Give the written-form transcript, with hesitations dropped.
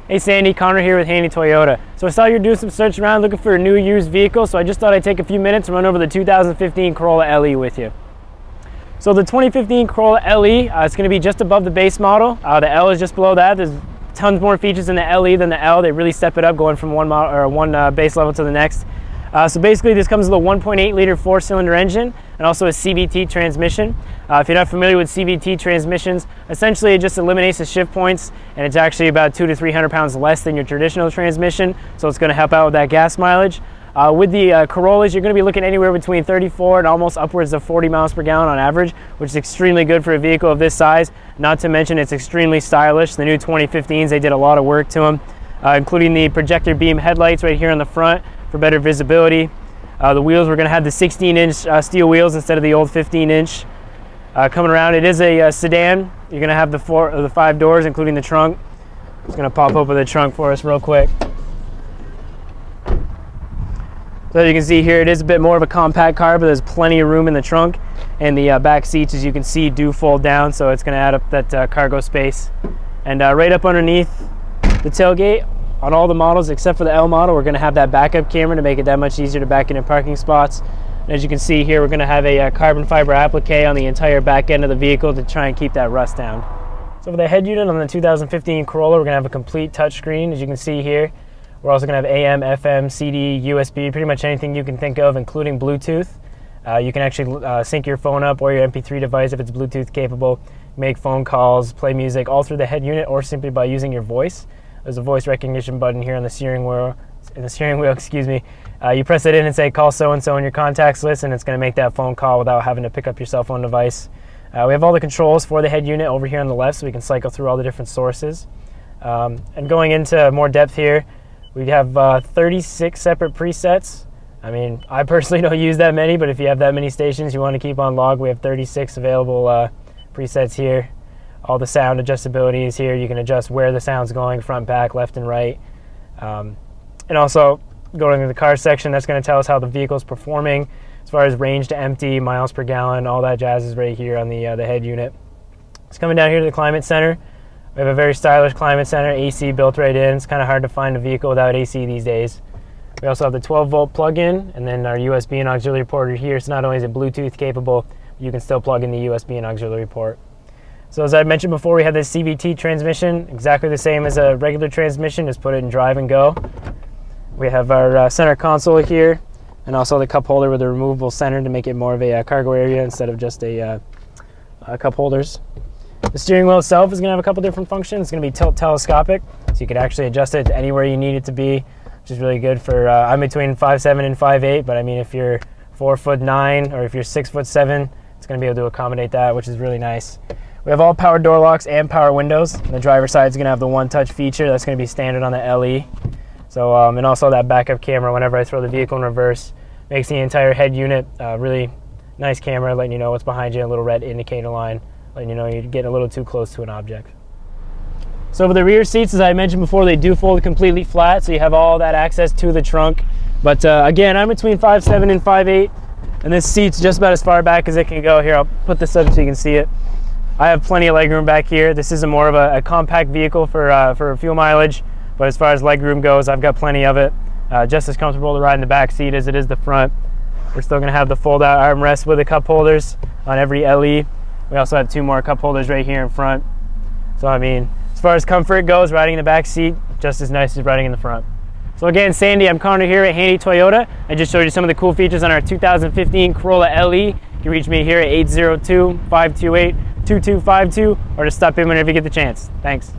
Hey Sandy, Connor here with Highgate Toyota. So I saw you're doing some search around looking for a new used vehicle, so I just thought I'd take a few minutes and run over the 2015 Corolla LE with you. So the 2015 Corolla LE, it's going to be just above the base model. The L is just below that. There's tons more features in the LE than the L. They really step it up going from one base level to the next. So basically this comes with a 1.8 liter 4-cylinder engine and also a CVT transmission. If you're not familiar with CVT transmissions, essentially it just eliminates the shift points, and it's actually about 200 to 300 pounds less than your traditional transmission, so it's going to help out with that gas mileage. With the Corollas, you're going to be looking anywhere between 34 and almost upwards of 40 miles per gallon on average, which is extremely good for a vehicle of this size. Not to mention it's extremely stylish. The new 2015s, they did a lot of work to them, including the projector beam headlights right here on the front for better visibility. The wheels, we're going to have the 16-inch steel wheels instead of the old 15-inch. Coming around, it is a sedan. You're going to have the 5 doors, including the trunk. Just going to pop open the trunk for us real quick. So as you can see here, it is a bit more of a compact car, but there's plenty of room in the trunk, and the back seats, as you can see, do fold down, so it's going to add up that cargo space. And right up underneath the tailgate, on all the models except for the L model, we're going to have that backup camera to make it that much easier to back into parking spots. And as you can see here, we're going to have a carbon fiber applique on the entire back end of the vehicle to try and keep that rust down. So for the head unit on the 2015 Corolla, we're going to have a complete touchscreen, as you can see here. We're also going to have AM, FM, CD, USB, pretty much anything you can think of, including Bluetooth. You can actually sync your phone up or your MP3 device if it's Bluetooth capable, make phone calls, play music, all through the head unit or simply by using your voice. There's a voice recognition button here on the steering wheel. Excuse me. You press it in and say call so-and-so in your contacts list, and it's going to make that phone call without having to pick up your cell phone device. We have all the controls for the head unit over here on the left, so we can cycle through all the different sources. And going into more depth here, we have 36 separate presets. I mean, I personally don't use that many, but if you have that many stations you want to keep on log, we have 36 available presets here. All the sound adjustability is here. You can adjust where the sound's going, front, back, left, and right. And also, going to the car section, that's going to tell us how the vehicle's performing as far as range to empty, miles per gallon, all that jazz is right here on the head unit. It's coming down here to the climate center. We have a very stylish climate center, AC built right in. It's kind of hard to find a vehicle without AC these days. We also have the 12-volt plug-in, and then our USB and auxiliary port are here. So not only is it Bluetooth capable, you can still plug in the USB and auxiliary port. So as I mentioned before, we have this CVT transmission, exactly the same as a regular transmission, just put it in drive and go. We have our center console here, and also the cup holder with a removable center to make it more of a cargo area instead of just a cup holders. The steering wheel itself is going to have a couple different functions. It's going to be tilt telescopic, so you can actually adjust it to anywhere you need it to be, which is really good for, I'm between 5'7" and 5'8", but I mean if you're 4'9" or if you're 6'7", it's going to be able to accommodate that, which is really nice. We have all power door locks and power windows. And the driver's side is going to have the one-touch feature that's going to be standard on the LE. So, and also that backup camera whenever I throw the vehicle in reverse. Makes the entire head unit really nice camera, letting you know what's behind you, a little red indicator line, letting you know you're getting a little too close to an object. So for the rear seats, as I mentioned before, they do fold completely flat, so you have all that access to the trunk. But again, I'm between 5'7" and 5'8", and this seat's just about as far back as it can go. Here, I'll put this up so you can see it. I have plenty of legroom back here. This is more of a compact vehicle for fuel mileage, but as far as legroom goes, I've got plenty of it. Just as comfortable to ride in the back seat as it is the front. We're still going to have the fold-out armrest with the cup holders on every LE. We also have 2 more cup holders right here in front. So I mean, as far as comfort goes, riding in the back seat, just as nice as riding in the front. So again, Sandy, I'm Connor here at Highgate Toyota. I just showed you some of the cool features on our 2015 Corolla LE. You can reach me here at 802-528-2252 or just stop in whenever you get the chance. Thanks.